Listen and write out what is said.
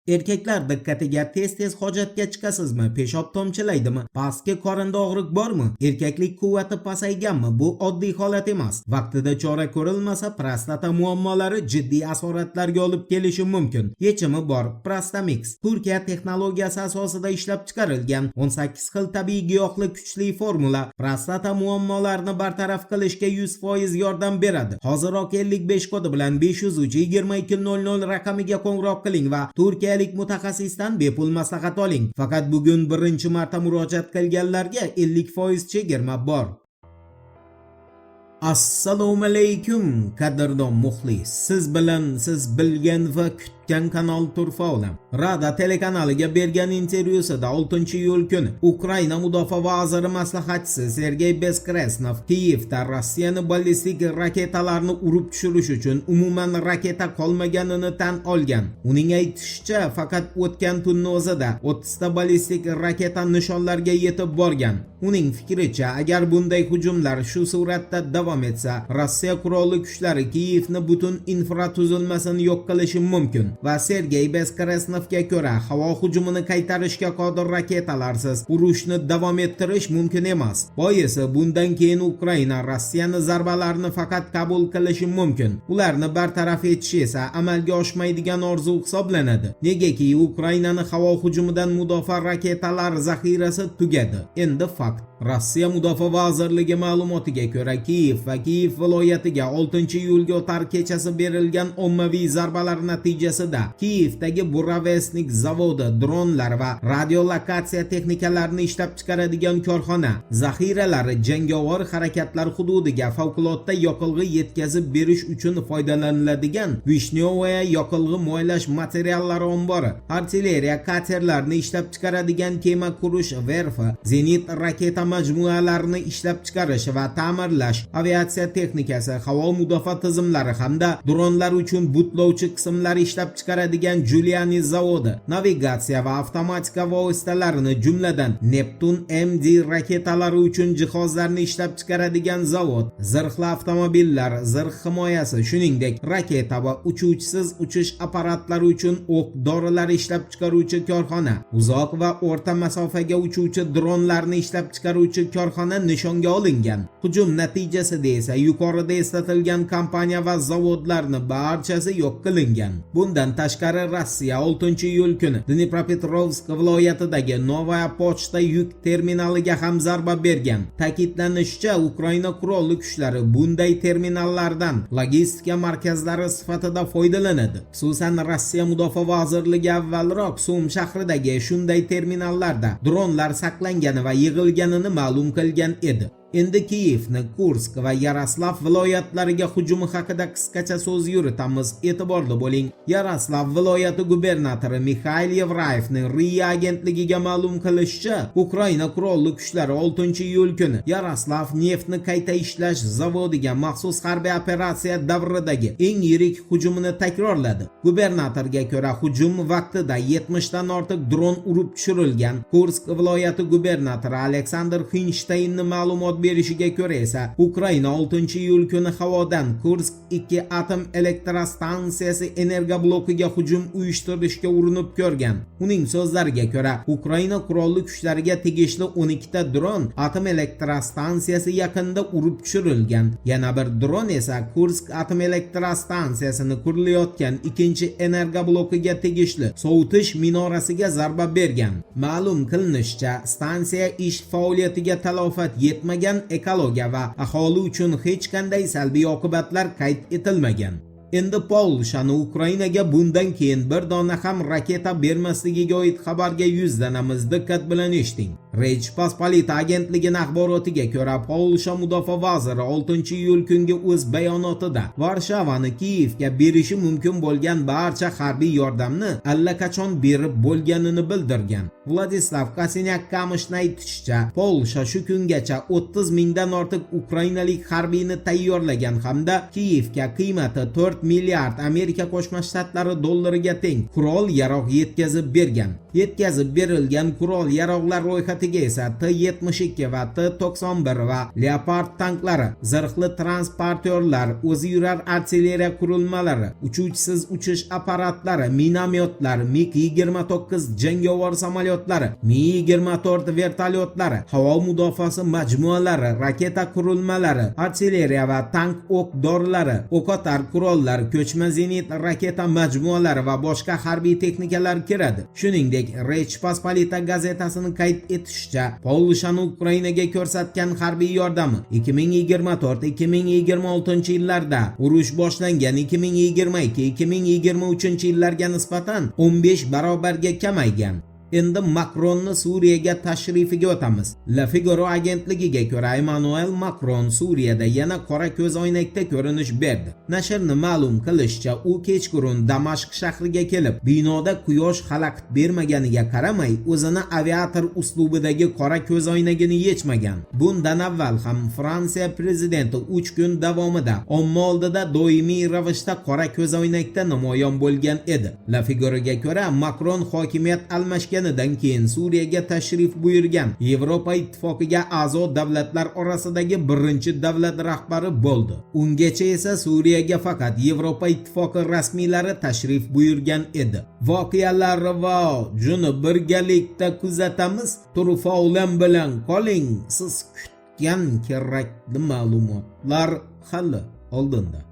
Erkaklar diqqatiga tez hojatga chiqasizmi? Peshob tomchilaydimi? Pastki qorinda og'riq bormi? Erkaklik quvvati pasayganmi? Bu oddiy holat emas. Vaqtida chora ko'rilmasa, prostata muammolari jiddiy asoratlarga olib kelishi mumkin. Yechimi bor. Prostamix Turkiya texnologiyasi asosida ishlab chiqarilgan 18 xil tabiiy giyohli kuchli formula prostata muammolarini bartaraf qilishga 100% yordam beradi. Hoziroq 55 kodi bilan 503-2200 raqamiga qo'ng'iroq qiling va turkiyalik mutaxassisdan bepul maslahat oling. Faqat bugun birinchi marta murojaat qilganlarga 50% chegirma bor. Assalomu alaykum qadrdon muxlis. Siz bilan siz bilgan va kutgan kanal Turfa olam. Rada telekanaliga bergan intervyusida 6-iyul kuni Ukraina mudofaa vaziri maslahatchisi Sergey Beskresnov Kiyevda Rossiyani ballistik raketalarni urib tushirish uchun umuman raketa qolmaganini tan olgan. Uning aytishicha, faqat o'tgan tunning o'zida 30 ta ballistik raketa nishonlarga yetib borgan. Uning fikricha, agar bunday hujumlar shu suratda davom etsa, Rossiya qurolli kuchlari Kiyevni butun infratuzilmasini yo'q qilishi mumkin va Sergey Beskresnovga ko'ra, havo hujumini qaytarishga qodir raketalarsiz urushni davom ettirish mumkin emas. Boisi bundan keyin Ukraina Rossiyani zarbalarni faqat qabul qilishi mumkin. Ularni bartaraf etish esa amalga oshmaydigan orzu hisoblanadi. Negaki Ukrainani havo hujumidan mudofaa raketalar zaxirasi tugadi. Endi Rossiya Mudofaa vazirligi ma'lumotiga ko'ra, Kiyev va Kiyev viloyatiga 6-iyulga o'tar kechasi berilgan ommaviy zarbalar natijasida Kiyevdagi Buravestnik zavodi, dronlar va radiolokatsiya texnikalarini ishlab chiqaradigan korxona zaxiralari jangovar harakatlar hududiga favqulodda yoqilg'i yetkazib berish uchun foydalaniladigan Vishnyovoye yoqilg'i moylash materiallari ombori, artilleriya katerlarini ishlab chiqaradigan kema qurish verfi, zenit raketa majmualarini ishlab chiqarish va ta'mirlash, aviatsiya texnikasi, havo mudofaa tizimlari hamda dronlar uchun butlovchi qismlar ishlab chiqaradigan Giuliani zavodi, navigatsiya va avtomatika vositalarini, jumladan Neptun MD raketalari uchun jihozlarni ishlab chiqaradigan zavod, zirhli avtomobillar, zirh himoyasi, shuningdek raketa va uchuvchisiz uchish apparatlari uchun o'q-dorilar ishlab chiqaruvchi korxona, uzoq va o'rta masofaga uchuvchi dronlarni ishlab chiqaruvchi korxona nishonga olingan. Hujum natijasida esa yuqorida eslatilgan kompaniya va zavodlarni barchasi yo'q qilingan. Bundan tashqari Rossiya 6-iyul kuni Dnipropetrovsk viloyatidagi Novaya pochta yuk terminaliga ham zarba bergan. Ta'kidlanishicha, Ukraina qurolli kuchlari bunday terminallardan logistika markazlari sifatida foydalanadi. Xususan, Rossiya Mudofaa vazirligi avvalroq Sum shahridagi shunday terminallarda dronlar saqlangani va yig'ilganini ma'lum qilgan edi. Endi Kiyevni, Kursk va Yaroslav viloyatlariga hujumi haqida qisqacha so'z yuritamiz. E'tiborli bo'ling. Yaroslav viloyati gubernatori Mikhail Yevrayevning RIA agentligiga ma'lum qilishicha, Ukraina qurolli kuchlari 6-iyul kuni Yaroslav neftni qayta ishlash zavodiga maxsus harbiy operatsiya davridagi eng yirik hujumini takrorladi. Gubernatorga ko'ra, hujum vaqtida 70 dan ortiq dron urib tushirilgan. Kursk viloyati gubernatori Aleksandr Xinshtaynning ma'lumot berishiga ko'ra esa, Ukraina 6-iyul kuni havodan Kursk 2 atom elektrostansiyasi energoblokiga hujum uyushtirishga urinib ko'rgan. Uning so'zlariga ko'ra, Ukraina qurolli kuchlariga tegishli 12 ta dron atom elektrostansiyasi yaqinida urib tushirilgan. Yana bir dron esa Kursk atom elektrostansiyasini qurilayotgan ikkinchi energoblokiga tegishli sovutish minorasiga zarba bergan. Ma'lum qilinishicha, stansiya ish faoliyatiga talofat yetmagan, ekologiya va aholi uchun hech qanday salbiy oqibatlar qayd etilmagan. Endi Polshani Ukrainaga bundan keyin bir dona ham raketa bermasligiga oid xabarga yuzlanamiz. Diqqat bilan eshiting. Rech Pospolita agentligining axborotiga ko'ra, Polsha mudofaa vaziri 6-iyul kungi o'z bayonotida Varshavani Kiyevga berishi mumkin bo'lgan barcha harbiy yordamni allaqachon berib bo'lganini bildirgan. Vladislav Kasinyak-Kamishning aytishicha, Polsha shu kungacha 30 mingdan ortiq ukrainalik harbiyni tayyorlagan hamda Kiyevga qiymati 4 milliard Amerika Qo'shma Shtatlari dollariga teng qurol-yarog' yetkazib bergan. Yetkazib berilgan qurol-yaroqlar ro'yxati harakatiga esa T-72 va T-91 va Leopard tanklari, zirhli transportyorlar, o'zi yurar artilleriya qurilmalari, uchuvchisiz uchish apparatlari, minomyotlar, MiG-29 jangovar samolyotlari, Mi-24 vertolyotlari, havo mudofaasi majmualari, raketa qurilmalari, artilleriya va tank o'q-dorilari, o'qotar qurollar, ko'chma zenit raketa majmualari va boshqa harbiy texnikalar kiradi. Shuningdek, Rech Pospolita gazetasining qayd etishicha, Polshani Ukrainaga ko'rsatgan harbiy yordami 2024-2026 yillarda urush boshlangan 2022-2023 yillarga nisbatan 15 barobarga kamaygan. Endi Makronni Suriyaga tashrifiga o'tamiz. La Figaro agentligiga ko'ra, Emmanuel Makron Suriyada yana qora ko'zoynakda ko'rinish berdi. Nashrning ma'lum qilishicha, u kechqurun Damashq shahriga kelib, binoda quyosh xalaqit bermaganiga qaramay, o'zini aviator uslubidagi qora ko'zoynagini yechmagan. Bundan avval ham Fransiya prezidenti 3 kun davomida omma oldida doimiy ravishda qora ko'zoynakda namoyon bo'lgan edi. La Figaroga ko'ra, Makron hokimiyat almashgan dan keyin Suriyaga tashrif buyurgan Yevropa ittifoqiga a'zo davlatlar orasidagi birinchi davlat rahbari bo'ldi. Ungacha esa Suriyaga faqat Yevropa ittifoqi rasmiylari tashrif buyurgan edi. Voqealar va juni birgalikda kuzatamiz. Turfaulan bilan qoling. Siz kutgan kerakli ma'lumotlar hali oldinda.